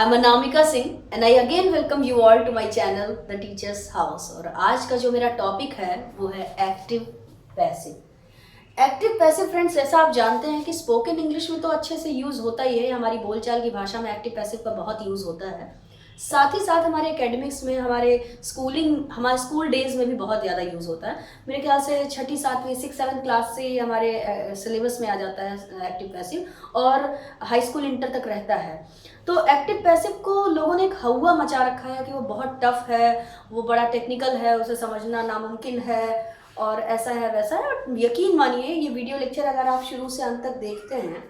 I'm Anamika Singh and I again welcome you all to my channel The Teacher's House। और आज का जो मेरा टॉपिक है वो है active passive. Active passive friends, जैसा आप जानते हैं कि स्पोकन इंग्लिश में तो अच्छे से यूज़ होता ही है, हमारी बोलचाल की भाषा में एक्टिव पैसिव का बहुत यूज़ होता है। साथ ही साथ हमारे एकेडमिक्स में, हमारे स्कूल डेज में भी बहुत ज़्यादा यूज़ होता है। मेरे ख्याल से 6ठी 7वीं 6 7 क्लास से हमारे सिलेबस में आ जाता है एक्टिव पैसिव और हाई स्कूल इंटर तक रहता है। तो एक्टिव पैसिव को लोगों ने एक हवा मचा रखा है कि वो बहुत टफ है, वो बड़ा टेक्निकल है, उसे समझना नामुमकिन है और ऐसा है वैसा है। और यकीन मानिए ये वीडियो लेक्चर अगर आप शुरू से अंत तक देखते हैं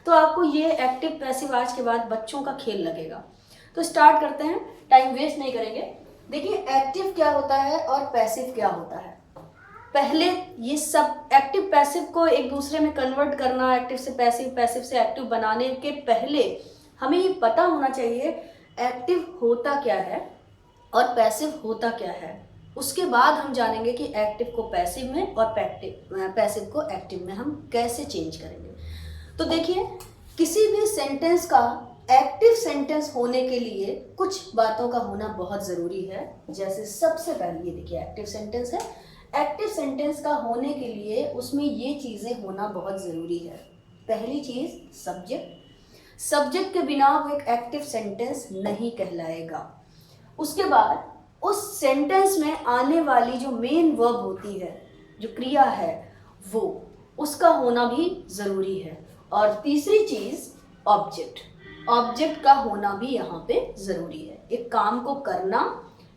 तो आपको ये एक्टिव पैसिव आज के बाद बच्चों का खेल लगेगा। तो स्टार्ट करते हैं, टाइम वेस्ट नहीं करेंगे। देखिए एक्टिव क्या होता है और पैसिव क्या होता है। पहले ये सब एक्टिव पैसिव को एक दूसरे में कन्वर्ट करना, एक्टिव से पैसिव, पैसिव से एक्टिव बनाने के पहले हमें ये पता होना चाहिए एक्टिव होता क्या है और पैसिव होता क्या है। उसके बाद हम जानेंगे कि एक्टिव को पैसिव में और पैसिव को एक्टिव में हम कैसे चेंज करेंगे। तो देखिए, किसी भी सेंटेंस का एक्टिव सेंटेंस होने के लिए कुछ बातों का होना बहुत ज़रूरी है। जैसे सबसे पहले ये देखिए एक्टिव सेंटेंस है। एक्टिव सेंटेंस का होने के लिए उसमें ये चीज़ें होना बहुत ज़रूरी है। पहली चीज़ सब्जेक्ट। सब्जेक्ट के बिना वो एक एक्टिव सेंटेंस नहीं कहलाएगा। उसके बाद उस सेंटेंस में आने वाली जो मेन वर्ब होती है, जो क्रिया है, वो उसका होना भी ज़रूरी है। और तीसरी चीज़ ऑब्जेक्ट। ऑब्जेक्ट का होना भी यहाँ पे ज़रूरी है। एक काम को करना,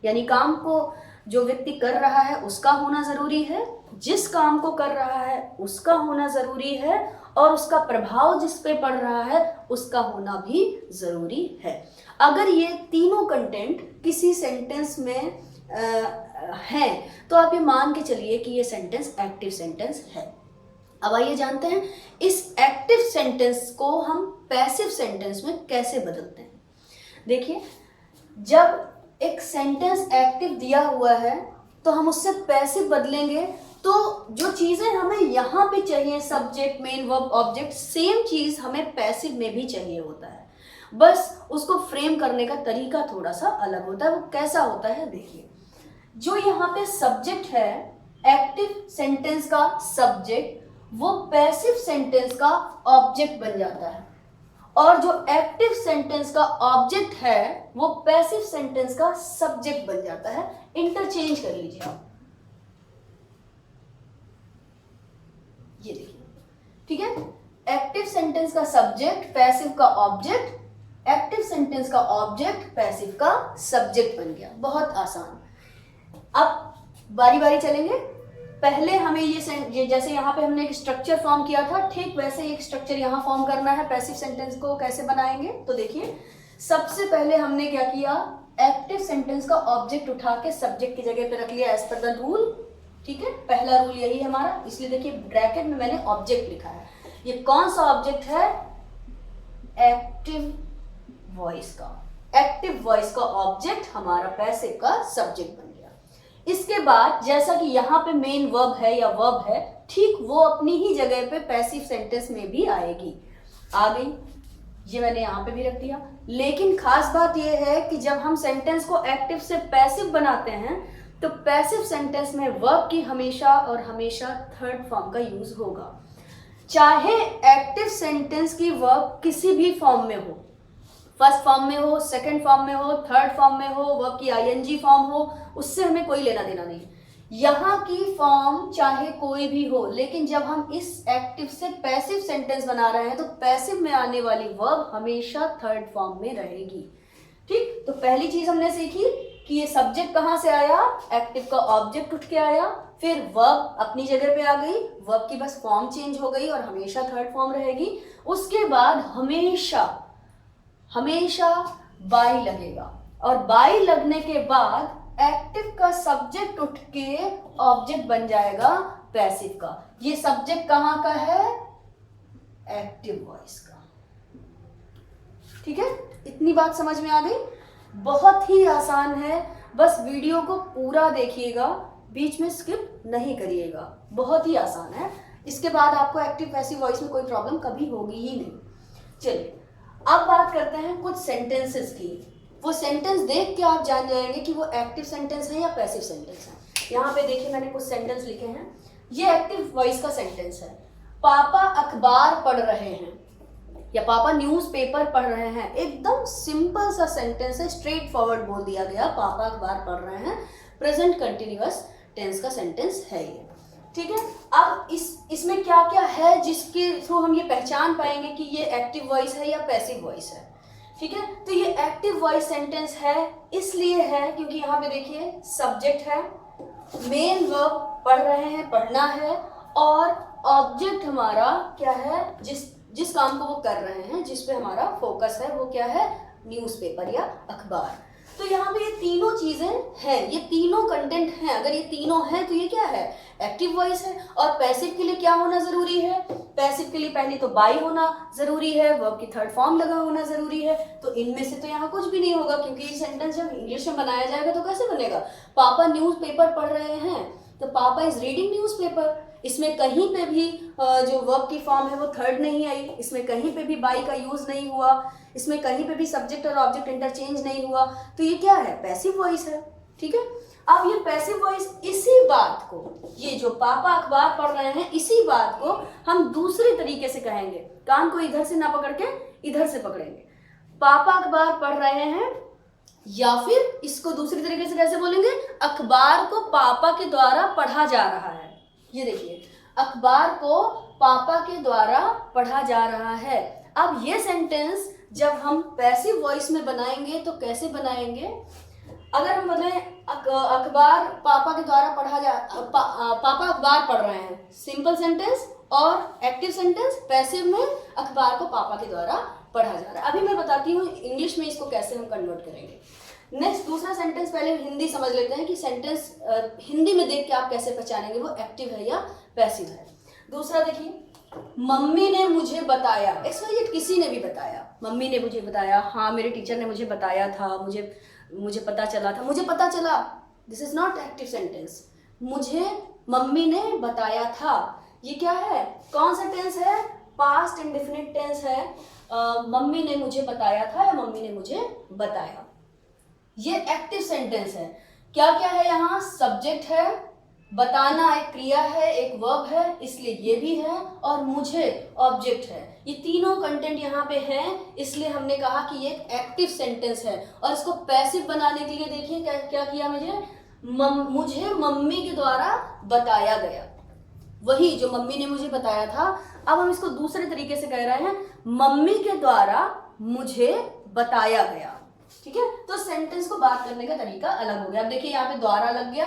यानी काम को जो व्यक्ति कर रहा है उसका होना ज़रूरी है, जिस काम को कर रहा है उसका होना ज़रूरी है और उसका प्रभाव जिस पे पड़ रहा है उसका होना भी ज़रूरी है। अगर ये तीनों कंटेंट किसी सेंटेंस में हैं तो आप ये मान के चलिए कि ये सेंटेंस एक्टिव सेंटेंस है। अब आइए जानते हैं इस एक्टिव सेंटेंस को हम पैसिव सेंटेंस में कैसे बदलते हैं। देखिए, जब एक सेंटेंस एक्टिव दिया हुआ है तो हम उससे पैसिव बदलेंगे तो जो चीज़ें हमें यहाँ पे चाहिए, subject, main verb, object, same चीज़ हमें पैसिव में भी चाहिए होता है। बस उसको फ्रेम करने का तरीका थोड़ा सा अलग होता है। वो कैसा होता है देखिए, जो यहाँ पे सब्जेक्ट है, एक्टिव सेंटेंस का सब्जेक्ट वो पैसिव सेंटेंस का ऑब्जेक्ट बन जाता है और जो एक्टिव सेंटेंस का ऑब्जेक्ट है वो पैसिव सेंटेंस का सब्जेक्ट बन जाता है। इंटरचेंज कर लीजिए आप, ये देखिए, ठीक है। एक्टिव सेंटेंस का सब्जेक्ट, पैसिव का ऑब्जेक्ट, एक्टिव सेंटेंस का ऑब्जेक्ट, पैसिव का सब्जेक्ट बन गया। बहुत आसान। अब बारी बारी चलेंगे। पहले हमें ये जैसे यहाँ पे हमने एक स्ट्रक्चर फॉर्म किया था, ठीक वैसे एक स्ट्रक्चर यहाँ फॉर्म करना है। पैसिव सेंटेंस को कैसे बनाएंगे तो देखिए, सबसे पहले हमने क्या किया, एक्टिव सेंटेंस का ऑब्जेक्ट उठा के सब्जेक्ट की जगह पे रख लिया एज पर द रूल। ठीक है, पहला रूल यही हमारा, इसलिए देखिए ब्रैकेट में मैंने ऑब्जेक्ट लिखा है। ये कौन सा ऑब्जेक्ट है? एक्टिव वॉइस का। एक्टिव वॉइस का ऑब्जेक्ट हमारा पैसिव का सब्जेक्ट बन गया। इसके बाद जैसा कि यहाँ पे मेन वर्ब है या वर्ब है, ठीक वो अपनी ही जगह पे पैसिव सेंटेंस में भी आएगी। आ गई, ये मैंने यहाँ पे भी रख दिया। लेकिन खास बात ये है कि जब हम सेंटेंस को एक्टिव से पैसिव बनाते हैं तो पैसिव सेंटेंस में वर्ब की हमेशा और हमेशा थर्ड फॉर्म का यूज होगा। चाहे एक्टिव सेंटेंस की वर्ब किसी भी फॉर्म में हो, फर्स्ट फॉर्म में हो, सेकंड फॉर्म में हो, थर्ड फॉर्म में हो, वर्ब की आईएनजी फॉर्म हो, उससे हमें कोई लेना देना नहीं। यहाँ की फॉर्म चाहे कोई भी हो, लेकिन जब हम इस एक्टिव से पैसिव सेंटेंस बना रहे हैं तो पैसिव में आने वाली वर्ब हमेशा थर्ड फॉर्म में रहेगी। ठीक, तो पहली चीज हमने सीखी कि ये सब्जेक्ट कहाँ से आया, एक्टिव का ऑब्जेक्ट उठ के आया, फिर वर्ब अपनी जगह पे आ गई, वर्ब की बस फॉर्म चेंज हो गई और हमेशा थर्ड फॉर्म रहेगी। उसके बाद हमेशा बाई लगेगा और बाई लगने के बाद एक्टिव का सब्जेक्ट उठ के ऑब्जेक्ट बन जाएगा पैसिव का। ये सब्जेक्ट कहाँ का है? एक्टिव वॉइस का। ठीक है, इतनी बात समझ में आ गई। बहुत ही आसान है, बस वीडियो को पूरा देखिएगा, बीच में स्किप नहीं करिएगा। बहुत ही आसान है। इसके बाद आपको एक्टिव पैसिव वॉइस में कोई प्रॉब्लम कभी होगी ही नहीं। चलिए अब बात करते हैं कुछ सेंटेंसेस की। वो सेंटेंस देख के आप जान जाएंगे कि वो एक्टिव सेंटेंस है या पैसिव सेंटेंस है। यहाँ पे देखिए मैंने कुछ सेंटेंस लिखे हैं। ये एक्टिव वॉइस का सेंटेंस है। पापा अखबार पढ़ रहे हैं या पापा न्यूज़पेपर पढ़ रहे हैं। एकदम सिंपल सा सेंटेंस है, स्ट्रेट फॉरवर्ड बोल दिया गया, पापा अखबार पढ़ रहे हैं। प्रेजेंट कंटिन्यूअस टेंस का सेंटेंस है ये, ठीक है। अब इसमें क्या क्या है जिसके थ्रू हम ये पहचान पाएंगे कि ये एक्टिव वॉइस है या पैसिव वॉइस है, ठीक है। तो ये एक्टिव वॉइस सेंटेंस है, इसलिए है क्योंकि यहाँ पे देखिए सब्जेक्ट है, मेन वर्ब पढ़ रहे हैं, पढ़ना है, और ऑब्जेक्ट हमारा क्या है, जिस काम को वो कर रहे हैं, जिस पे हमारा फोकस है, वो क्या है, न्यूज़पेपर या अखबार। तो यहाँ पे ये तीनों चीजें हैं, ये तीनों कंटेंट हैं। अगर ये तीनों हैं तो ये क्या है, एक्टिव वॉइस है। और पैसिव के लिए क्या होना जरूरी है, पैसिव के लिए पहले तो बाई होना जरूरी है, वर्ब की थर्ड फॉर्म लगा होना जरूरी है। तो इनमें से तो यहाँ कुछ भी नहीं होगा, क्योंकि ये सेंटेंस जब इंग्लिश में बनाया जाएगा तो कैसे बनेगा, पापा न्यूज़पेपर पढ़ रहे हैं तो पापा इज रीडिंग न्यूज़पेपर। इसमें कहीं पे भी जो वर्ब की फॉर्म है वो थर्ड नहीं आई, इसमें कहीं पे भी बाई का यूज नहीं हुआ, इसमें कहीं पे भी सब्जेक्ट और ऑब्जेक्ट इंटरचेंज नहीं हुआ। तो ये क्या है, पैसिव वॉइस है, ठीक है। अब ये पैसिव वॉइस, इसी बात को, ये जो पापा अखबार पढ़ रहे हैं, इसी बात को हम दूसरे तरीके से कहेंगे। कान को इधर से ना पकड़ के इधर से पकड़ेंगे, पापा अखबार पढ़ रहे हैं, या फिर इसको दूसरी तरीके से कैसे बोलेंगे, अखबार को पापा के द्वारा पढ़ा जा रहा है। ये देखिए, अखबार को पापा के द्वारा पढ़ा जा रहा है। अब ये सेंटेंस जब हम पैसिव वॉइस में बनाएंगे तो कैसे बनाएंगे, अगर हम बनाए अखबार पापा के द्वारा पढ़ा जा पापा अखबार पढ़ रहे हैं, सिंपल सेंटेंस, और एक्टिव सेंटेंस पैसिव में अखबार को पापा के द्वारा पढ़ा जा रहा है। अभी मैं बताती हूँ इंग्लिश में इसको कैसे हम कन्वर्ट करेंगे। नेक्स्ट दूसरा सेंटेंस, पहले हिंदी समझ लेते हैं कि सेंटेंस हिंदी में देख के आप कैसे पहचानेंगे वो एक्टिव है या पैसिव है। दूसरा देखिए, मम्मी ने मुझे बताया, एक्सवाइजेड किसी ने भी बताया, मम्मी ने मुझे बताया, हाँ मेरे टीचर ने मुझे बताया था, मुझे पता चला था, मुझे पता चला, this is not active sentence. मुझे मम्मी ने बताया था, ये क्या है, कौन सा टेंस है, पास्ट इंडेफिनिट टेंस है। मम्मी ने मुझे बताया था या मम्मी ने मुझे बताया, ये एक्टिव सेंटेंस है। क्या क्या है यहाँ, सब्जेक्ट है, बताना एक क्रिया है, एक वर्ब है, इसलिए ये भी है, और मुझे ऑब्जेक्ट है। ये तीनों कंटेंट यहाँ पे हैं, इसलिए हमने कहा कि ये एक एक्टिव सेंटेंस है। और इसको पैसिव बनाने के लिए देखिए क्या किया, मुझे मम्मी के द्वारा बताया गया, वही जो मम्मी ने मुझे बताया था। अब हम इसको दूसरे तरीके से कह रहे हैं, मम्मी के द्वारा मुझे बताया गया, ठीक है। तो सेंटेंस को बात करने का तरीका अलग हो गया। अब देखिए यहाँ पे द्वारा लग गया,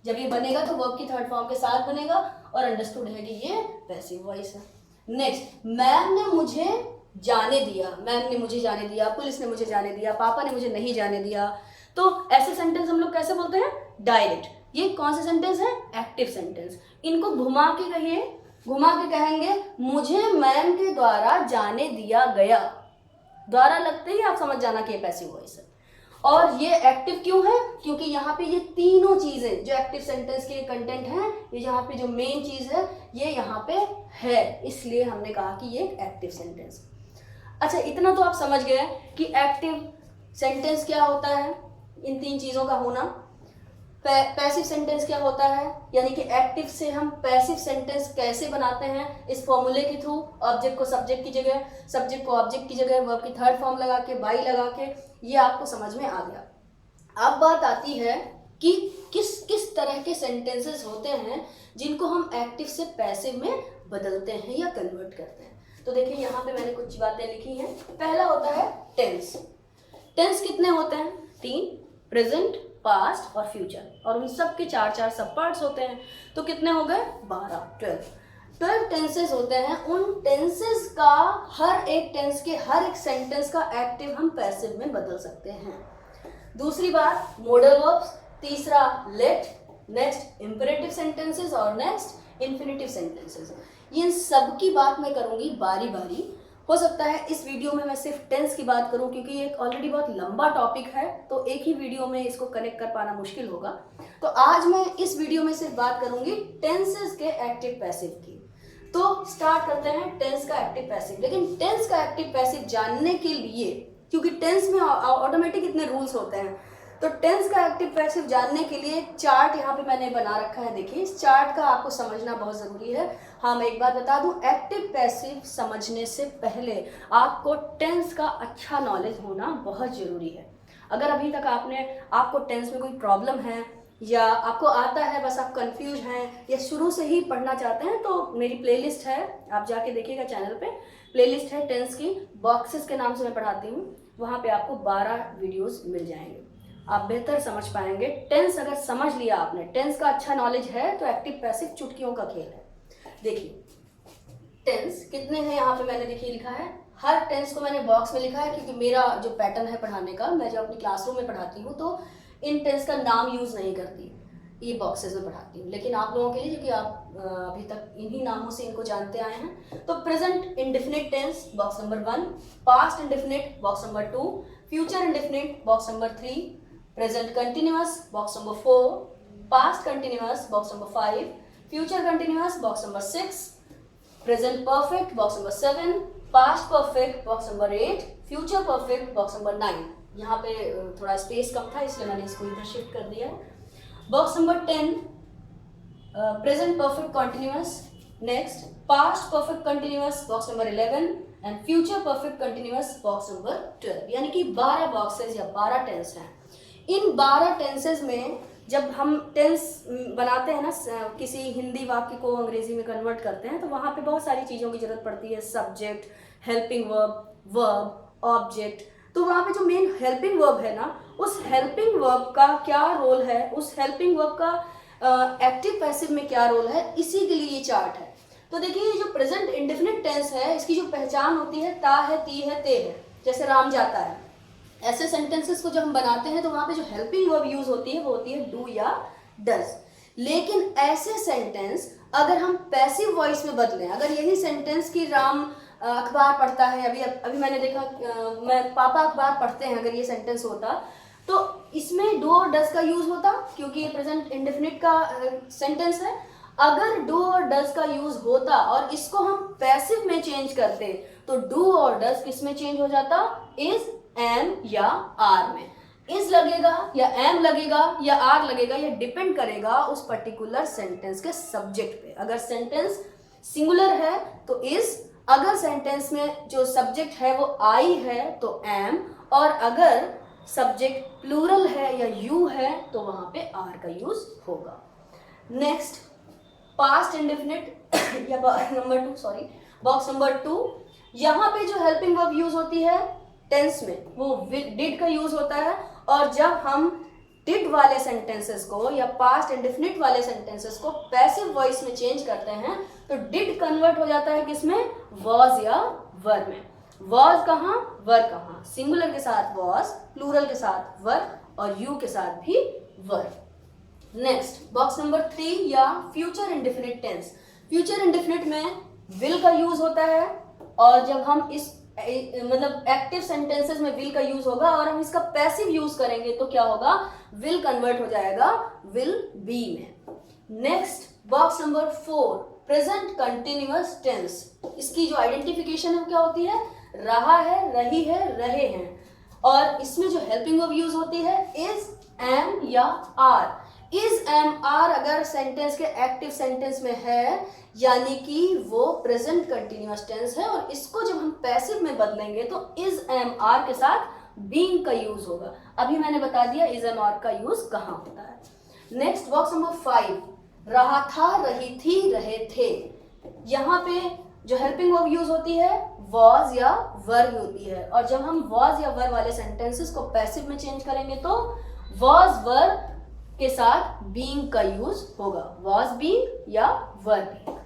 जब ये बनेगा तो वर्ब की थर्ड फॉर्म के साथ बनेगा, और अंडरस्टूड है कि ये पैसिव वॉइस है। नेक्स्ट, मैम ने मुझे जाने दिया, मैम ने मुझे जाने दिया, पुलिस ने मुझे जाने दिया, पापा ने मुझे नहीं जाने दिया। तो ऐसे सेंटेंस हम लोग कैसे बोलते हैं, डायरेक्ट। ये कौन सा सेंटेंस है, एक्टिव सेंटेंस। इनको घुमा के कहिए, घुमा के कहेंगे, मुझे मैम के द्वारा जाने दिया गया। द्वारा लगते ही आप समझ जाना कि ये पैसिव वॉइस है। और ये एक्टिव क्यों है, क्योंकि यहाँ पे ये तीनों चीजें जो एक्टिव सेंटेंस के कंटेंट हैं, ये यहाँ पे जो मेन चीज है ये यहाँ पे है, इसलिए हमने कहा कि ये एक एक्टिव सेंटेंस। अच्छा, इतना तो आप समझ गए कि एक्टिव सेंटेंस क्या होता है, इन तीन चीजों का होना। पैसिव सेंटेंस क्या होता है, यानी कि एक्टिव से हम पैसिव सेंटेंस कैसे बनाते हैं, इस फॉर्मूले के थ्रू, ऑब्जेक्ट को सब्जेक्ट की जगह, सब्जेक्ट को ऑब्जेक्ट की जगह वर्ब की थर्ड फॉर्म लगा के, बाई लगा के, ये आपको समझ में आ गया। अब बात आती है कि किस तरह के सेंटेंसेस होते हैं जिनको हम एक्टिव से पैसिव में बदलते हैं या कन्वर्ट करते हैं। तो देखिए यहाँ पे मैंने कुछ बातें लिखी हैं। पहला होता है टेंस। टेंस कितने होते हैं, 3, प्रेजेंट, पास्ट और फ्यूचर, और उन सब के 4 सब पार्ट्स होते हैं। तो कितने हो गए, 12 टेंसेस होते हैं। उन टेंसेस का हर एक टेंस के हर एक सेंटेंस का एक्टिव हम पैसिव में बदल सकते हैं। दूसरी बात, मॉडल वर्ब्स। तीसरा, लेट। नेक्स्ट, इंपेरेटिव सेंटेंसेस, और नेक्स्ट इन्फिनेटिव सेंटेंसेस। इन सब की बात मैं करूंगी बारी बारी। हो सकता है इस वीडियो में मैं सिर्फ टेंस की बात करूं, क्योंकि ये ऑलरेडी बहुत लंबा टॉपिक है, तो एक ही वीडियो में इसको कनेक्ट कर पाना मुश्किल होगा। तो आज मैं इस वीडियो में सिर्फ बात करूंगी टेंसेस के एक्टिव पैसिव की। तो स्टार्ट करते हैं टेंस का एक्टिव पैसिव। लेकिन टेंस का एक्टिव पैसिव जानने के लिए, क्योंकि टेंस में ऑटोमेटिक इतने रूल्स होते हैं, तो टेंस का एक्टिव पैसिव जानने के लिए चार्ट यहाँ पे मैंने बना रखा है। देखिए, इस चार्ट का आपको समझना बहुत ज़रूरी है। हाँ, मैं एक बात बता दूँ, एक्टिव पैसिव समझने से पहले आपको टेंस का अच्छा नॉलेज होना बहुत ज़रूरी है। अगर अभी तक आपको टेंस में कोई प्रॉब्लम है, या आपको आता है बस आप कंफ्यूज हैं, या शुरू से ही पढ़ना चाहते हैं, तो मेरी प्लेलिस्ट है, आप जाके देखिएगा चैनल पे, प्लेलिस्ट है टेंस की, बॉक्सेस के नाम से मैं पढ़ाती हूँ। वहाँ पे आपको 12 वीडियोस मिल जाएंगे, आप बेहतर समझ पाएंगे। टेंस अगर समझ लिया आपने, टेंस का अच्छा नॉलेज है, तो एक्टिव पैसिव चुटकियों का खेल है। देखिए, टेंस कितने हैं यहाँ पे मैंने देखिए लिखा है, हर टेंस को मैंने बॉक्स में लिखा है, क्योंकि मेरा जो पैटर्न है पढ़ाने का, मैं जब अपनी क्लासरूम में पढ़ाती हूँ तो इन टेंस का नाम यूज़ नहीं करती, ये बॉक्सेस में पढ़ाती हूँ। लेकिन आप लोगों के लिए, क्योंकि आप अभी तक इन्हीं नामों से इनको जानते आए हैं, तो present indefinite tense box number 1, past indefinite box number 2, future indefinite box number 3, present continuous box number 4, past continuous box number 5, future continuous box number 6, present perfect box number 7, past perfect box number 8, future perfect box number 9। यहाँ पे थोड़ा space कम था, इसलिए मैंने इसको इधर shift कर दिया है। Box number 10, present perfect continuous, next past perfect continuous box number 11 and future perfect continuous box number 12। यानी कि 12 बॉक्सेस या 12 टेंस हैं। इन 12 टेंसेज में जब हम टेंस बनाते हैं ना, किसी हिंदी वाक्य को अंग्रेजी में कन्वर्ट करते हैं, तो वहाँ पे बहुत सारी चीज़ों की जरूरत पड़ती है, subject, helping verb, verb, object. तो वहाँ पे जो मेन हेल्पिंग वर्ब है ना, उस हेल्पिंग वर्ब का क्या रोल है, उस हेल्पिंग वर्ब का एक्टिव पैसिव में क्या रोल है, इसी के लिए ये चार्ट है। तो देखिए, ये जो प्रेजेंट इंडेफिनिट टेंस है, इसकी जो पहचान होती है, ता है, ती है, ते है। जैसे राम जाता है, ऐसे सेंटेंसेस को जब हम बनाते हैं तो वहाँ पे जो हेल्पिंग वर्ब यूज होती है वो होती है डू या डज। लेकिन ऐसे सेंटेंस अगर हम पैसिव वॉइस में बदलें, अगर यही सेंटेंस कि राम अखबार पढ़ता है, अभी मैंने देखा, मैं पापा अखबार पढ़ते हैं, अगर ये सेंटेंस होता तो इसमें डू और डज का यूज होता, क्योंकि ये प्रेजेंट इंडेफिनिट का सेंटेंस है। अगर डू और डज का यूज होता और इसको हम पैसिव में चेंज करते, तो डू और डज किस में चेंज हो जाता, इज, एम या आर में। इज लगेगा या एम लगेगा या आर लगेगा, ये डिपेंड करेगा उस पर्टिकुलर सेंटेंस के सब्जेक्ट पे। अगर सेंटेंस सिंगुलर है तो इज, अगर सेंटेंस में जो सब्जेक्ट है वो आई है तो एम, और अगर सब्जेक्ट प्लूरल है या यू है तो वहां पे आर का यूज होगा। नेक्स्ट, पास्ट इंडेफिनिट या बॉक्स नंबर 2, यहाँ पे जो हेल्पिंग वर्ब यूज होती है टेंस में, वो डिड का यूज होता है। और जब हम डिड वाले सेंटेंसेस को या पास्ट इंडेफिनिट वाले सेंटेंसेस को पैसिव वॉइस में चेंज करते हैं, तो डिड कन्वर्ट हो जाता है किसमें, वॉज या वर में। वॉज कहाँ, वर कहाँ, सिंगुलर के साथ वॉज, प्लूरल के साथ वर, और यू के साथ भी वर। नेक्स्ट, बॉक्स नंबर 3 या future indefinite tense. Future indefinite में विल का यूज होता है, और जब हम इस मतलब एक्टिव सेंटेंसेस में विल का यूज होगा और हम इसका पैसिव यूज करेंगे तो क्या होगा, विल कन्वर्ट हो जाएगा विल बी में। Next, box number 4, present continuous tense. इसकी जो आइडेंटिफिकेशन है क्या होती है, रहा है, रही है, रहे हैं। और इसमें जो हेल्पिंग वर्ब यूज होती है इज, एम या आर। इज, एम, आर अगर सेंटेंस के एक्टिव सेंटेंस में है, यानी कि वो प्रेजेंट कंटिन्यूअस टेंस है, और इसको जब हम पैसिव में बदलेंगे तो इज, एम, आर के साथ बीइंग का यूज होगा। अभी मैंने बता दिया इज, एम, आर का यूज कहाँ होता है। नेक्स्ट, बॉक्स नंबर 5, रहा था, रही थी, रहे थे। यहाँ पे जो हेल्पिंग वर्ब यूज होती है वॉज या वर होती है, और जब हम वॉज या वर वाले सेंटेंसेस को पैसिव में चेंज करेंगे तो वॉज, वर के साथ बीइंग का यूज होगा, वॉज बीइंग या were being.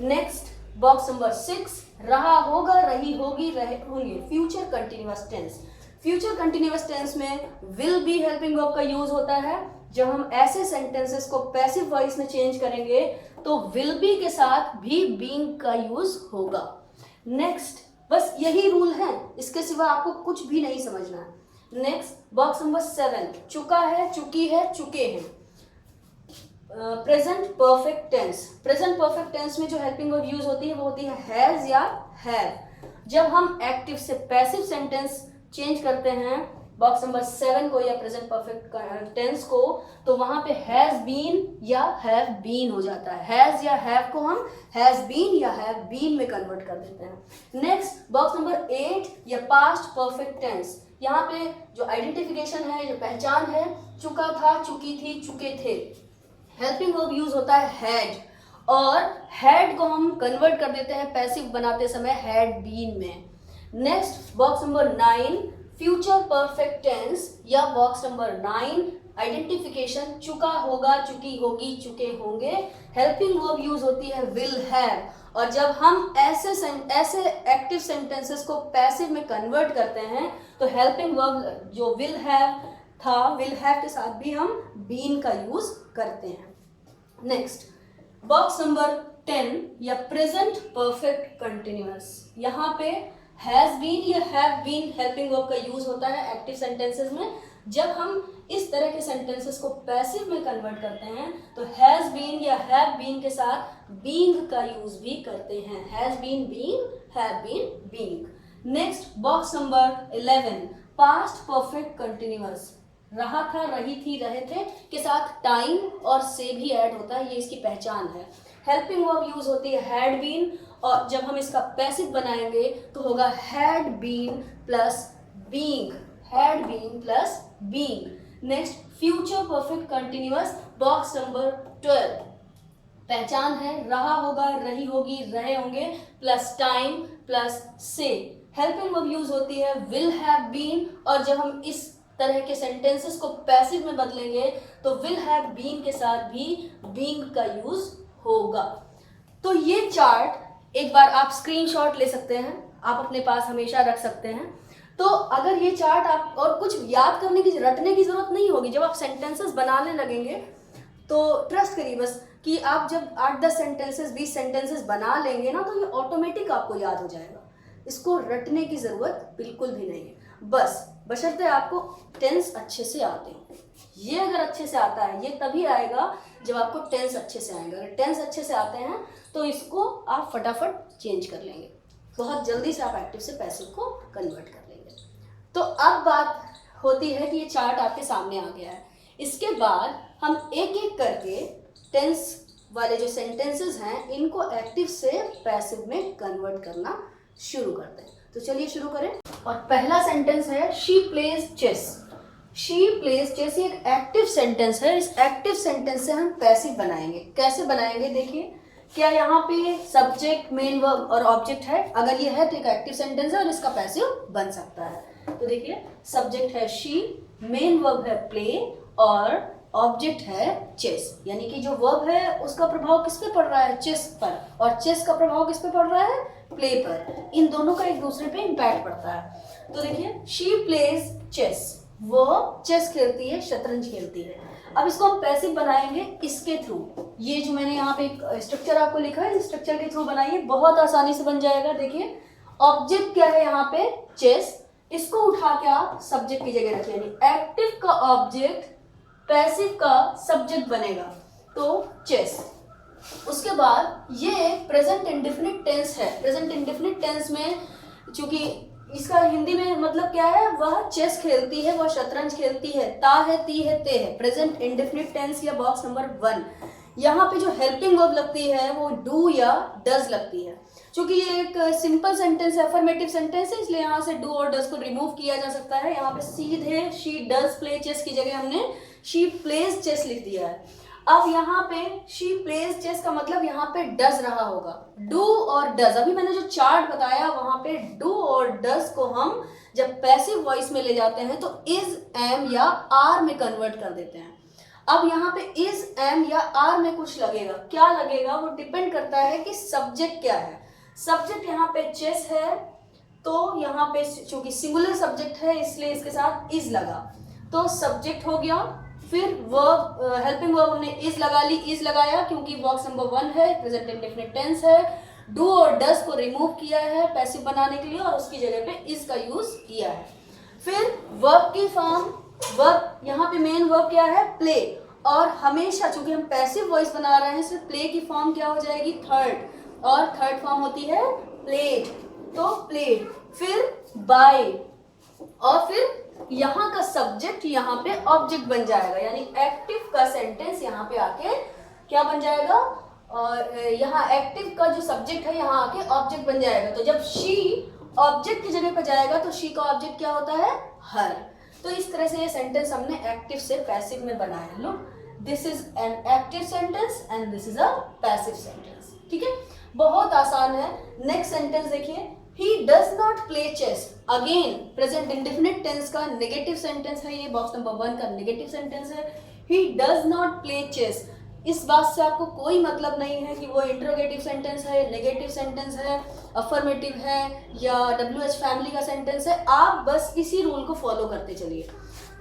Next, box number 6, रहा होगा, रही होगी, रहे होंगे, future continuous tense. Future continuous tense में विल बी हेल्पिंग वर्ब का यूज होता है। जब हम ऐसे सेंटेंसेस को पैसिव वॉइस में चेंज करेंगे तो विल बी के साथ भी बीइंग का यूज होगा। नेक्स्ट, बस यही रूल है, इसके सिवा आपको कुछ भी नहीं समझना है। नेक्स्ट, बॉक्स नंबर 7, चुका है, चुकी है, चुके हैं। Present perfect tense. Present perfect tense में जो हेल्पिंग वर्ब यूज होती है वो होती है हैज या हैव। जब हम एक्टिव से पैसिव सेंटेंस चेंज करते हैं बॉक्स नंबर 7 को या प्रेजेंट परफेक्ट टेंस को, तो वहां पे हैज बीन या हैव बीन हो जाता है। हैज या हैव को हम हैज बीन या हैव बीन में कन्वर्ट कर देते हैं। नेक्स्ट बॉक्स नंबर 8 या पास्ट परफेक्ट टेंस। यहाँ पे जो आइडेंटिफिकेशन है, जो पहचान है, चुका था, चुकी थी, चुके थे। हेल्पिंग वर्ब यूज होता है हैड, और हैड को हम कन्वर्ट कर देते हैं पैसिव बनाते समय हैड बीन में। Next box number 9 future perfect tense या बॉक्स नंबर 9 आइडेंटिफिकेशन, चुका होगा, चुकी होगी, चुके होंगे। हेल्पिंग वर्ब यूज होती है विल हैव, और जब हम ऐसे एक्टिव सेंटेंसेस को पैसिव में कन्वर्ट करते हैं तो हेल्पिंग वर्ब जो विल हैव था, विल हैव के साथ भी हम बीन का यूज करते हैं। नेक्स्ट बॉक्स नंबर 10 या प्रेजेंट परफेक्ट कंटिन्यूअस। यहाँ पे हैज बीन या हैव बीन हेल्पिंग वर्ब का यूज होता है एक्टिव सेंटेंसेस में। जब हम इस तरह के सेंटेंसेस को पैसिव में कन्वर्ट करते हैं तो हैज बीन या हैव बीन के साथ बीइंग का यूज भी करते हैं। Has been being, have been being. Next box number 11 past perfect continuous. रहा था, रही थी, रहे थे के साथ टाइम और से भी ऐड होता है, ये इसकी पहचान है। हेल्पिंग वर्ब यूज होती है हैड बीन, और जब हम इसका पैसिव बनाएंगे तो होगा had been plus being, had been plus being. Next future perfect continuous box number 12 पहचान है, रहा होगा, रही होगी, रहे होंगे प्लस टाइम प्लस से। हेल्पिंग वर्ब यूज होती है विल हैव बीन, और जब हम इस तरह के सेंटेंसेस को पैसिव में बदलेंगे तो विल हैव बीन के साथ भी बीइंग का यूज होगा। तो ये चार्ट एक बार आप स्क्रीनशॉट ले सकते हैं, आप अपने पास हमेशा रख सकते हैं। तो अगर ये चार्ट आप, और कुछ याद करने की, रटने की जरूरत नहीं होगी। जब आप सेंटेंसेस बनाने लगेंगे तो ट्रस्ट करिए बस कि आप जब 8-10 सेंटेंसेस 20 सेंटेंसेस बना लेंगे ना तो ये ऑटोमेटिक आपको याद हो जाएगा। इसको रटने की जरूरत बिल्कुल भी नहीं है, बस बशर्ते आपको टेंस अच्छे से आते हैं। ये अगर अच्छे से आता है, ये तभी आएगा जब आपको टेंस अच्छे से आएगा। अगर टेंस अच्छे से आते हैं तो इसको आप फटाफट चेंज कर लेंगे, बहुत जल्दी से आप एक्टिव से पैसिव को कन्वर्ट कर लेंगे। तो अब बात होती है कि ये चार्ट आपके सामने आ गया है। इसके बाद हम एक एक करके टेंस वाले जो सेंटेंसेस हैं इनको एक्टिव से पैसिव में कन्वर्ट करना शुरू करते हैं। तो चलिए शुरू करें। और पहला सेंटेंस है she plays chess. She plays chess ये एक एक्टिव सेंटेंस है। इस एक्टिव सेंटेंस से हम पैसिव बनाएंगे। कैसे बनाएंगे देखिए, क्या यहाँ पे सब्जेक्ट, मेन वर्ब और ऑब्जेक्ट है? अगर ये है तो एक एक्टिव सेंटेंस है और इसका पैसिव बन सकता है। तो देखिए सब्जेक्ट है शी, मेन वर्ब है प्ले और ऑब्जेक्ट है चेस। यानी कि जो वर्ब है उसका प्रभाव किस पे पड़ रहा है? चेस पर, और चेस का प्रभाव किस पे पड़ रहा है? प्ले पर। इन दोनों का एक दूसरे पे इम्पैक्ट पड़ता है। तो देखिए शी प्लेज चेस, वो चेस खेलती है, शतरंज खेलती है। अब इसको हम पैसिव बनाएंगे इसके थ्रू। ये जो मैंने यहाँ पे एक स्ट्रक्चर आपको लिखा है, इस स्ट्रक्चर के थ्रू बनाइए, बहुत आसानी से बन जाएगा। देखिए ऑब्जेक्ट क्या है यहाँ पे? चेस। इसको उठा के आप सब्जेक्ट की जगह रखिए, यानी एक्टिव का ऑब्जेक्ट पैसिव का सब्जेक्ट बनेगा, तो चेस। उसके बाद ये प्रेजेंट इंडेफिनिट टेंस है। प्रेजेंट इंडेफिनिट टेंस में चूंकि इसका हिंदी में मतलब क्या है? वह चेस खेलती है, वह शतरंज खेलती है। ता है, ती है, ते है। प्रेजेंट इंडेफिनिट टेंस या बॉक्स नंबर 1। यहाँ पे जो हेल्पिंग वर्ब लगती है वो डू या डज लगती है। चूंकि ये एक सिंपल सेंटेंस है, अफर्मेटिव सेंटेंस है, इसलिए यहाँ से डू और डज को रिमूव किया जा सकता है। यहाँ पे सीधे शी डज प्ले चेस की जगह हमने शी प्लेज चेस लिख दिया है। अब यहाँ पे शी प्लेज चेस का मतलब यहाँ पे डज रहा होगा। डू और डज, अभी मैंने जो चार्ट बताया वहां पे डू और डज को हम जब पैसिव वॉइस में ले जाते हैं तो इज, एम या आर में कन्वर्ट कर देते हैं। अब यहाँ पे इज, एम या आर में कुछ लगेगा, क्या लगेगा वो डिपेंड करता है कि सब्जेक्ट क्या है। सब्जेक्ट यहाँ पे चेस है, तो यहाँ पे चूंकि सिंगुलर सब्जेक्ट है इसलिए इसके साथ इज लगा, तो सब्जेक्ट हो गया। फिर वर्ब, हेल्पिंग वर्ब हमने इज लगा ली, इज लगाया क्योंकि बॉक्स नंबर 1 है, प्रेजेंट इंडेफिनिट टेंस है। डू और डज को रिमूव किया है पैसिव बनाने के लिए और उसकी जगह पे इज का यूज किया है। फिर वर्ब की फॉर्म, वर्ब यहाँ पे मेन वर्ब क्या है? प्ले, और हमेशा चूंकि हम पैसिव वॉइस बना रहे हैं इसलिए प्ले की फॉर्म क्या हो जाएगी थर्ड, और थर्ड फॉर्म होती है प्लेड, तो प्लेड, फिर बाय, और फिर यहाँ का सब्जेक्ट यहाँ पे ऑब्जेक्ट बन जाएगा, यानी एक्टिव का सेंटेंस यहाँ पे आके क्या बन जाएगा, और यहाँ एक्टिव का जो सब्जेक्ट है यहाँ आके ऑब्जेक्ट बन जाएगा। तो जब शी ऑब्जेक्ट की जगह पर जाएगा तो शी का ऑब्जेक्ट क्या होता है, हर। तो इस तरह से ये सेंटेंस हमने एक्टिव से पैसिव में बनाया। Look, this is an active sentence and this is a passive sentence. ठीक है, बहुत आसान है। नेक्स्ट सेंटेंस देखिए, he does not play chess। Again present indefinite tense का नेगेटिव सेंटेंस है ये, बॉक्स नंबर 1 का नेगेटिव सेंटेंस है। he does not play chess। इस बात से आपको कोई मतलब नहीं है कि वो इंट्रोगेटिव सेंटेंस है, नेगेटिव सेंटेंस है, अफर्मेटिव है या WH फैमिली का सेंटेंस है। आप बस इसी रूल को फॉलो करते चलिए।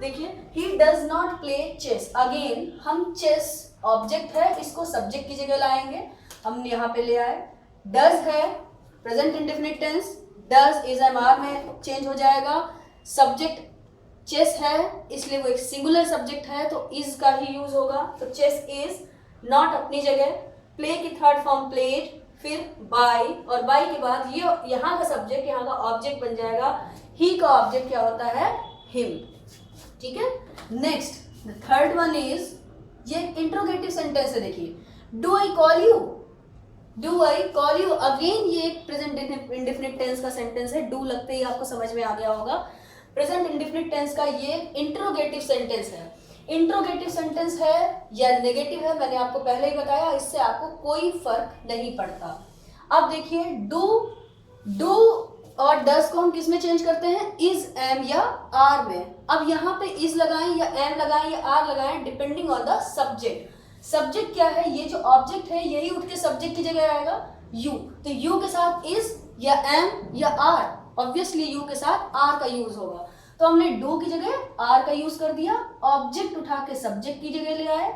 देखिए, he does not play chess। Again हम चेस ऑब्जेक्ट है, इसको सब्जेक्ट की जगह लाएंगे। हमने यहाँ पे ले आए, डज है present indefinite tense, does is am are में चेंज हो जाएगा। सब्जेक्ट चेस है इसलिए वो एक सिंगुलर सब्जेक्ट है तो इज का ही यूज होगा, तो चेस इज। नॉट अपनी जगह, प्ले की थर्ड फॉर्म प्लेड, फिर बाय, और बाय के बाद ये यहाँ का सब्जेक्ट यहाँ का ऑब्जेक्ट बन जाएगा। ही का ऑब्जेक्ट क्या होता है, हिम। ठीक है, next the third one is, ये इंट्रोगेटिव सेंटेंस है। देखिए, do I call you, do I call you. Again ये एक प्रेजेंट इंडेफिनिट टेंस का सेंटेंस है। डू लगते ही आपको समझ में आ गया होगा। प्रेजेंट इंडेफिनिट टेंस का ये इंट्रोगेटिव सेंटेंस है। इंट्रोगेटिव सेंटेंस है या नेगेटिव है, मैंने आपको पहले ही बताया, इससे आपको कोई फर्क नहीं पड़ता। अब देखिए, डू और डस को हम किस में चेंज करते हैं, इज, एम या आर में। अब यहाँ पे इज लगाएं या एम लगाएं या आर लगाएं, depending on the subject. Subject क्या है, ये जो ऑब्जेक्ट है यही उठ के सब्जेक्ट की जगह आएगा, यू। तो यू के साथ इज या एम या आर, ऑब्वियसली यू के साथ आर का यूज होगा। तो हमने डू की जगह आर का यूज कर दिया, ऑब्जेक्ट उठा के सब्जेक्ट की जगह ले आए।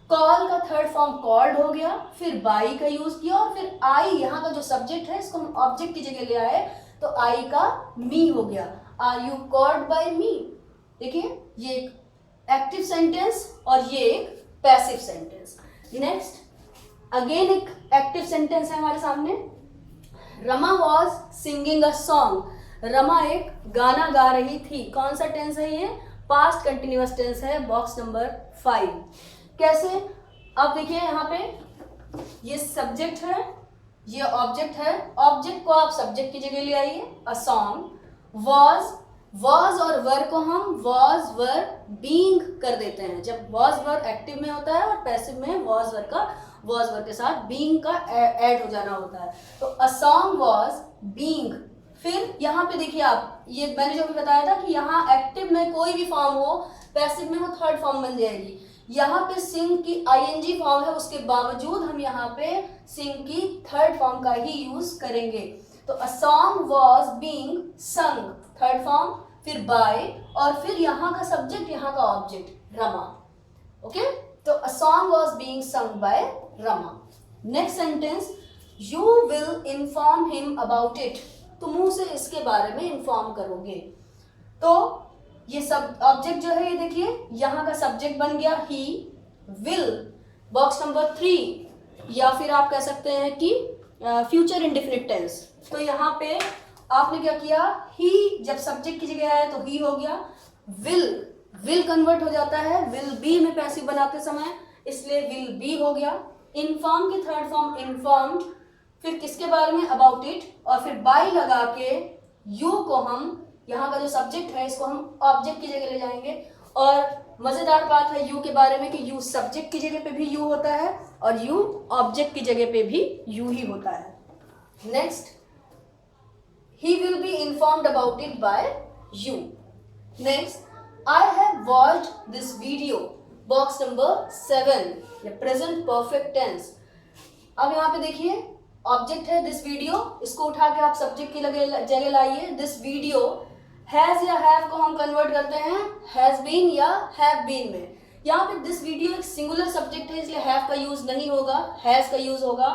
कॉल का थर्ड फॉर्म कॉल्ड हो गया, फिर बाई का यूज किया, और फिर आई यहाँ का जो सब्जेक्ट है इसको हम ऑब्जेक्ट की जगह ले आए तो आई का मी हो गया। आर यू कॉल्ड बाय मी। देखिए, ये एक एक्टिव सेंटेंस और ये एक पैसिव सेंटेंस। नेक्स्ट, अगेन एक एक्टिव सेंटेंस है हमारे सामने। Rama was singing a song. Rama एक गाना गा रही थी। कौन सा टेंस है ये, पास्ट कंटिन्यूअस टेंस है, बॉक्स नंबर 5। कैसे, अब देखिए यहाँ पे ये सब्जेक्ट है, ये ऑब्जेक्ट है। ऑब्जेक्ट को आप सब्जेक्ट की जगह ले आइए, अ सॉन्ग। वॉज और वर को हम वॉज वर बीइंग कर देते हैं। जब वॉज वर एक्टिव में होता है और पैसिव में वॉज वर के साथ बीइंग का ऐड हो जाना होता है। तो अ सॉन्ग वॉज बीइंग। फिर यहाँ पे देखिए आप, ये मैंने जो भी बताया था कि यहाँ एक्टिव में कोई भी फॉर्म हो, पैसिव में वो थर्ड फॉर्म बन जाएगी। यहाँ पे सिंग की आईएनजी फॉर्म है, उसके बावजूद हम यहाँ पे सिंग की थर्ड फॉर्म का ही यूज करेंगे। तो अ सॉन्ग वॉज बीइंग संग, थर्ड फॉर्म, फिर बाय, और फिर यहाँ का सब्जेक्ट यहाँ का ऑब्जेक्ट रमा। ओके, तो a song was being sung by Rama. Next sentence, you will inform him about it. तुम उसे इसके बारे में इन्फॉर्म करोगे। तो ये सब ऑब्जेक्ट जो है, ये देखिए यहाँ का सब्जेक्ट बन गया ही, विल, बॉक्स नंबर 3, या फिर आप कह सकते हैं कि फ्यूचर इंडेफिनिट टेंस। तो यहाँ पे आपने क्या किया, ही जब सब्जेक्ट की जगह आया तो ही हो गया। विल कन्वर्ट हो जाता है विल बी में पैसिव बनाते समय, इसलिए विल बी हो गया। इन्फॉर्म की थर्ड फॉर्म इन्फॉर्म्ड, फिर किसके बारे में, अबाउट इट, और फिर बाय लगा के यू को हम, यहाँ का जो सब्जेक्ट है इसको हम ऑब्जेक्ट की जगह ले जाएंगे। और मजेदार बात है यू के बारे में कि यू सब्जेक्ट की जगह पे भी यू होता है और यू ऑब्जेक्ट की जगह पे भी यू ही होता है। Next, he will be informed about it by you. Next, I have watched this video, box number 7, या present perfect tense। अब यहाँ पे देखिए ऑब्जेक्ट है दिस वीडियो, इसको उठा के आप सब्जेक्ट की जगह लाइए। दिस वीडियो, हैज या हैव को हम कन्वर्ट करते हैं हैज बीन या हैव बीन में। यहाँ पे दिस वीडियो एक सिंगुलर सब्जेक्ट है इसलिए हैव का यूज नहीं होगा, हैज का यूज होगा।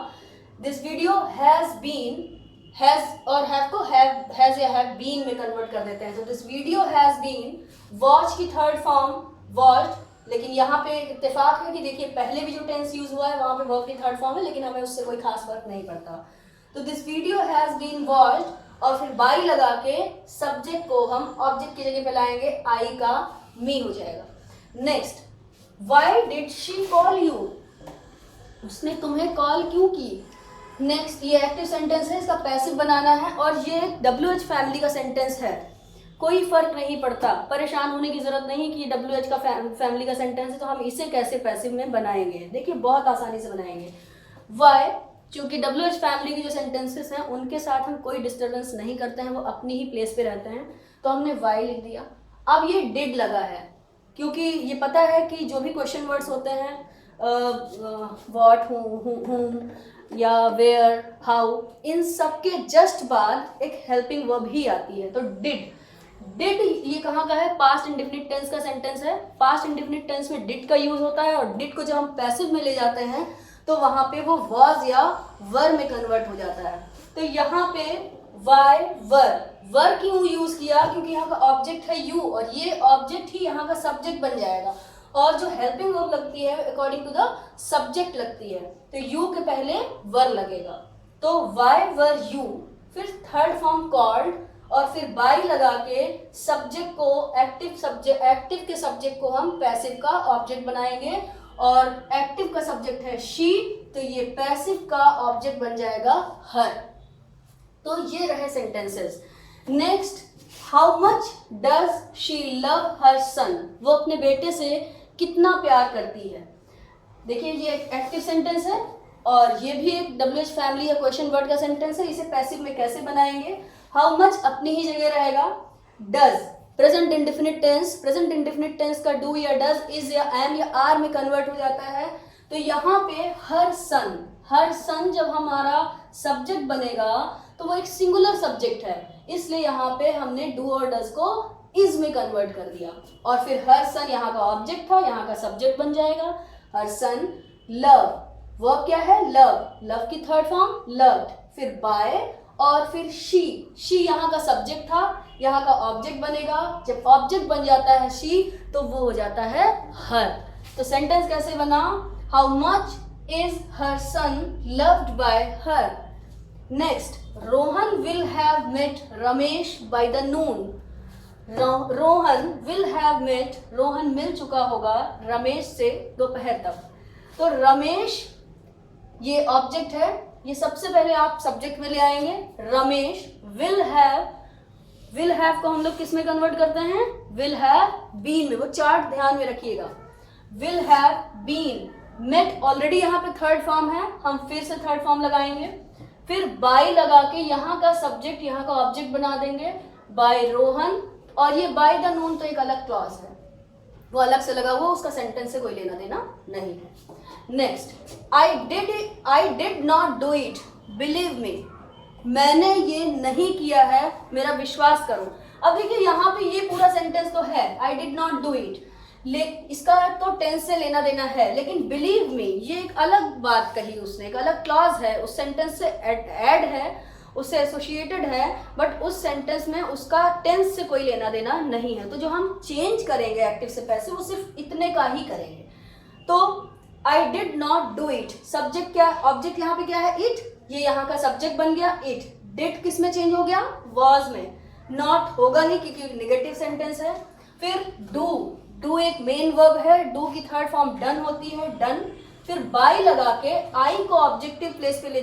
This video has been, has और हैव को हैज या हैव बीन में कन्वर्ट कर देते हैं। तो this video has been watch की थर्ड फॉर्म वॉच्ड, लेकिन यहाँ पे इत्तेफाक है कि देखिए पहले भी जो टेंस यूज हुआ है वहाँ पे वर्ब की थर्ड फॉर्म है, लेकिन हमें उससे कोई खास फर्क नहीं पड़ता। तो this video has been watched और फिर बाई लगा के सब्जेक्ट को हम ऑब्जेक्ट की जगह पे लाएंगे, आई का मी हो जाएगा। Next, why did she call you, उसने तुम्हें कॉल क्यों की। नेक्स्ट, ये एक्टिव सेंटेंस है, इसका पैसिव बनाना है और ये WH फैमिली का सेंटेंस है, कोई फर्क नहीं पड़ता, परेशान होने की जरूरत नहीं कि WH का फैमिली का सेंटेंस है तो हम इसे कैसे पैसिव में बनाएंगे। देखिए बहुत आसानी से बनाएंगे। वाई, क्योंकि WH फैमिली की जो सेंटेंसेस हैं उनके साथ हम कोई डिस्टर्बेंस नहीं करते हैं, वो अपनी ही प्लेस पे रहते हैं, तो हमने वाई लिख दिया। अब ये डिड लगा है क्योंकि ये पता है कि जो भी क्वेश्चन वर्ड्स होते हैं व्हाट, whom या वेयर, हाउ, इन सब के जस्ट बाद एक हेल्पिंग वर्ब ही आती है। तो डिड ये कहाँ का है, पास्ट इंडेफिनिट टेंस का सेंटेंस है। पास्ट इंडेफिनिट टेंस में डिड का यूज होता है और डिड को जब हम पैसिव में ले जाते हैं तो वहां पे वो वॉज या वर में कन्वर्ट हो जाता है। तो यहाँ पे वाई वर क्यों यूज किया, क्योंकि यहाँ का ऑब्जेक्ट है यू और ये ऑब्जेक्ट ही यहाँ का सब्जेक्ट बन जाएगा और जो हेल्पिंग वर्ब लगती है अकॉर्डिंग टू द सब्जेक्ट लगती है, तो यू के पहले वर लगेगा। तो वाई वर यू, फिर थर्ड फॉर्म कॉल्ड और फिर बाई लगा के सब्जेक्ट को एक्टिव के सब्जेक्ट को हम पैसिव का ऑब्जेक्ट बनाएंगे और एक्टिव का सब्जेक्ट है शी, तो ये पैसिव का ऑब्जेक्ट बन जाएगा हर। तो ये रहे sentences. Next, how much does she love her son, वो अपने बेटे से कितना प्यार करती है। देखिए ये एक एक्टिव सेंटेंस है और ये भी एक WH फैमिली या क्वेश्चन वर्ड का सेंटेंस है, इसे पैसिव में कैसे बनाएंगे। हाउ मच अपनी ही जगह रहेगा। डज प्रेजेंट इंडेफिनिट टेंस का डू या डज, इज या एम या आर में कन्वर्ट हो जाता है। तो यहाँ पे हर सन जब हमारा सब्जेक्ट बनेगा तो वो एक सिंगुलर सब्जेक्ट है, इसलिए यहाँ पे हमने डू और डज को इज में कन्वर्ट कर दिया और फिर हर सन यहाँ का ऑब्जेक्ट था, यहाँ का सब्जेक्ट बन जाएगा हर सन। लव, वर्ब क्या है, लव की थर्ड फॉर्म लव्ड, फिर बाय और फिर शी यहाँ का सब्जेक्ट था, यहाँ का ऑब्जेक्ट बनेगा। जब ऑब्जेक्ट बन जाता है शी तो वो हो जाता है हर। तो सेंटेंस कैसे बना, how much is her son loved by her. Next, Rohan will have met Ramesh by the noon. Rohan मिल चुका होगा रमेश से दोपहर तक। तो रमेश ये ऑब्जेक्ट है, ये सबसे पहले आप सब्जेक्ट में ले आएंगे। रमेश विल हैव को हम लोग किस में कन्वर्ट करते हैं, विल हैव बीन में। वो चार्ट ध्यान में रखिएगा, विल हैव बीन। मेट ऑलरेडी यहाँ पे थर्ड फॉर्म है, हम फिर से थर्ड फॉर्म लगाएंगे, फिर बाय लगा के यहाँ का सब्जेक्ट यहाँ का ऑब्जेक्ट बना देंगे बाय रोहन। और ये बाय द नून तो एक अलग क्लॉज है, वो अलग से लगा हुआ, उसका सेंटेंस से कोई लेना देना नहीं है। Next, I did not do it believe me, मैंने ये नहीं किया है, मेरा विश्वास करो। अब देखिए यहाँ पे ये पूरा सेंटेंस तो है I did not do it, इसका तो टेंस से लेना देना है, लेकिन बिलीव मी ये एक अलग बात कही उसने, एक अलग क्लॉज है, उस सेंटेंस से ऐड है, उससे एसोसिएटेड है, बट उस सेंटेंस में उसका टेंस से कोई लेना देना नहीं है। तो जो हम चेंज करेंगे एक्टिव से पैसिव वो सिर्फ इतने का ही करेंगे। तो I did not do it, subject क्या, ऑब्जेक्ट यहाँ पे क्या है, इट, ये यहाँ का सब्जेक्ट बन गया इट। डिड किस में चेंज हो गया, वॉज में। नॉट होगा नहीं क्योंकि निगेटिव सेंटेंस है। फिर डू एक मेन वर्ब है, डू की थर्ड फॉर्म डन होती है, डन। फिर बाय लगा के आई को ऑब्जेक्ट प्लेस पे ले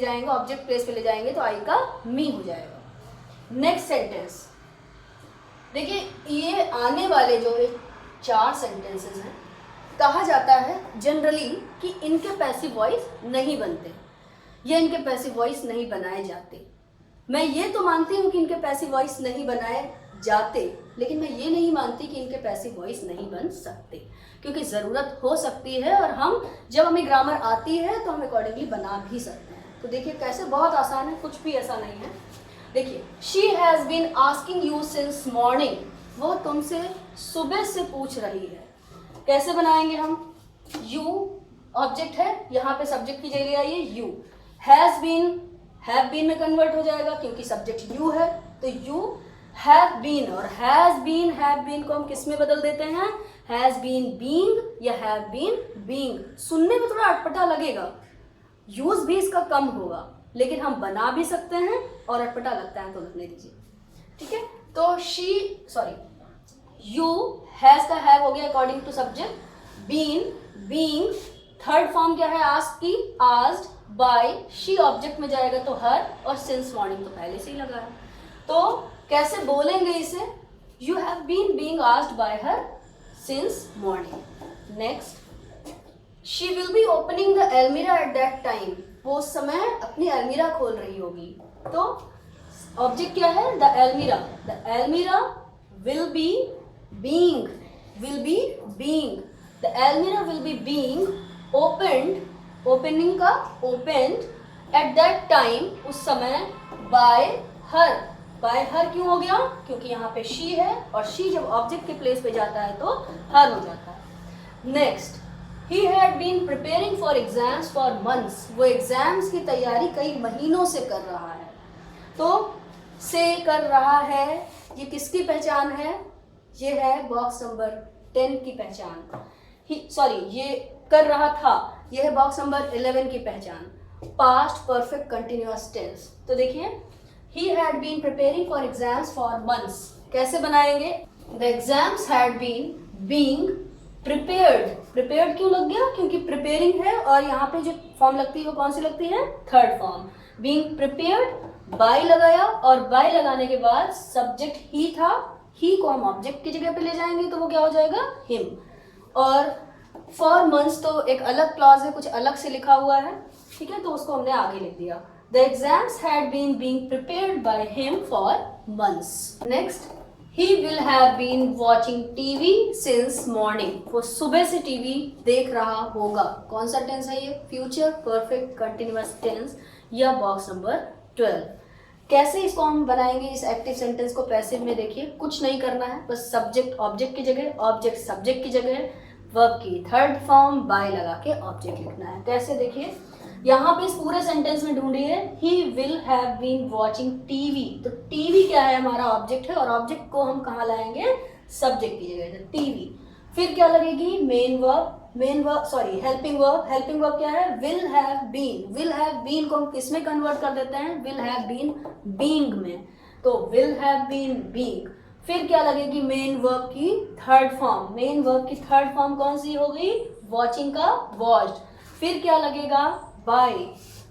जाएंगे तो आई का मी हो जाएगा। नेक्स्ट सेंटेंस देखिए, ये आने वाले जो 4 सेंटेंसेस हैं, कहा जाता है जनरली कि इनके पैसिव वॉइस नहीं बनते या इनके पैसिव वॉइस नहीं बनाए जाते। मैं ये तो मानती हूँ कि इनके पैसिव वॉइस नहीं बनाए जाते, लेकिन मैं ये नहीं मानती कि इनके पैसिव वॉइस नहीं बन सकते, क्योंकि ज़रूरत हो सकती है और हम जब हमें ग्रामर आती है तो हम अकॉर्डिंगली बना भी सकते हैं। तो देखिए कैसे, बहुत आसान है, कुछ भी ऐसा नहीं है। देखिए, she has been asking you since morning, वो तुमसे सुबह से पूछ रही है। कैसे बनाएंगे हम, यू ऑब्जेक्ट है, यहाँ पे सब्जेक्ट की जगह आइए यू। हैज़ बीन में कन्वर्ट हो जाएगा क्योंकि सब्जेक्ट यू है, तो यू हैव बीन और हैव बीन को हम किस में बदल देते हैं, हैज बीन बीइंग या हैव बीन बीइंग। सुनने में थोड़ा अटपटा लगेगा, यूज भी इसका कम होगा, लेकिन हम बना भी सकते हैं और अटपटा लगता है तो लगने दीजिए, ठीक है। तो यू, हैज का हैव हो गया according to subject, been being, third form क्या है आस्क की, आस्क्ड, बाय, शी ऑब्जेक्ट में जाएगा तो हर, और सिंस मॉर्निंग तो पहले से ही लगा है। तो कैसे बोलेंगे इसे, you have been being asked by her since morning. Next, she will be opening the अलमीरा एट दैट टाइम, वो उस समय अपनी अलमीरा खोल रही होगी। तो ऑब्जेक्ट क्या है, द अलमीरा, द अलमीरा will be being, will be being, the almirah will be being opened, opening का opened at that time, उस समय, by her क्यों हो गया, क्योंकि यहाँ पे she है और she जब ऑब्जेक्ट के प्लेस पे जाता है तो her हो जाता है। Next, he had been preparing for exams for months, वो एग्जाम्स की तैयारी कई महीनों से कर रहा है। तो से कर रहा है, ये किसकी पहचान है, ये है बॉक्स नंबर 10 की पहचान। ये कर रहा था, ये है बॉक्स नंबर 11 की पहचान, पास्ट परफेक्ट कंटिन्यूअस टेंस। तो देखिए, he had been preparing for exams for months, कैसे बनाएंगे, the exams had been being prepared, prepared क्यों लग गया, क्योंकि प्रिपेयरिंग है और यहाँ पे जो फॉर्म लगती है वो कौन सी लगती है, third form. Being prepared, by लगाया और बाय लगाने के बाद सब्जेक्ट ही था, ही को हम ऑब्जेक्ट की जगह पे ले जाएंगे तो वो क्या हो जाएगा, हिम। और फॉर मंथ्स तो एक अलग क्लॉज है, कुछ अलग से लिखा हुआ है, ठीक है, तो उसको हमने आगे लिख दिया। The exams had been being prepared by him for months. Next, he will have been watching TV since morning, वो सुबह से टीवी देख रहा होगा। कौन सा टेंस है ये, फ्यूचर परफेक्ट कंटिन्यूअस टेंस या बॉक्स नंबर 12। कैसे इसको हम बनाएंगे इस एक्टिव सेंटेंस को पैसिव में, देखिए कुछ नहीं करना है, बस सब्जेक्ट ऑब्जेक्ट की जगह, ऑब्जेक्ट सब्जेक्ट की जगह, वर्ब की थर्ड फॉर्म बाय लगा के ऑब्जेक्ट लिखना है। कैसे, देखिए यहाँ पे इस पूरे सेंटेंस में ढूंढिए, he will have been watching TV, तो टीवी क्या है, हमारा ऑब्जेक्ट है और ऑब्जेक्ट को हम कहाँ लाएंगे, सब्जेक्ट की जगह, टीवी। फिर क्या लगेगी, हेल्पिंग वर्ब क्या है, विल हैव बीन को हम किस में कन्वर्ट कर देते हैं, विल हैव बीन बीइंग में, तो विल हैव बीन बीइंग। फिर क्या लगेगी, मेन वर्ब की थर्ड फॉर्म कौन सी हो गई, वॉचिंग का वॉच्ड। फिर क्या लगेगा, बाय,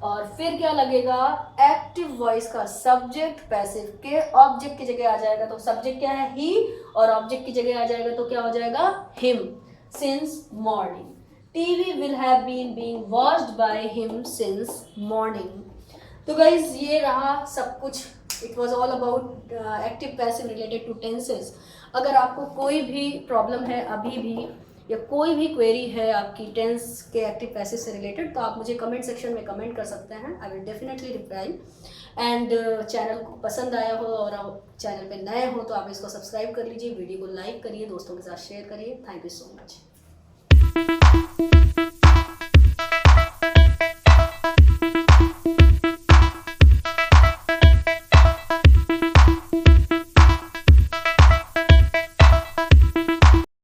और फिर क्या लगेगा, एक्टिव वॉइस का सब्जेक्ट पैसिव के ऑब्जेक्ट की जगह आ जाएगा, तो सब्जेक्ट क्या है, ही, और ऑब्जेक्ट की जगह आ जाएगा तो क्या हो जाएगा, him, since morning. TV will have been being watched by him since morning. तो गाइज ये रहा सब कुछ, it was all about active passive related to tenses. अगर आपको कोई भी प्रॉब्लम है अभी भी, या कोई भी क्वेरी है आपकी टेंस के एक्टिव पैसिव से रिलेटेड, तो आप मुझे कमेंट सेक्शन में कमेंट कर सकते हैं, I will definitely reply. And channel को पसंद आया हो और आप चैनल पे नए हो तो आप इसको सब्सक्राइब कर लीजिए, वीडियो को लाइक करिए, दोस्तों के साथ शेयर करिए। Thank you so much.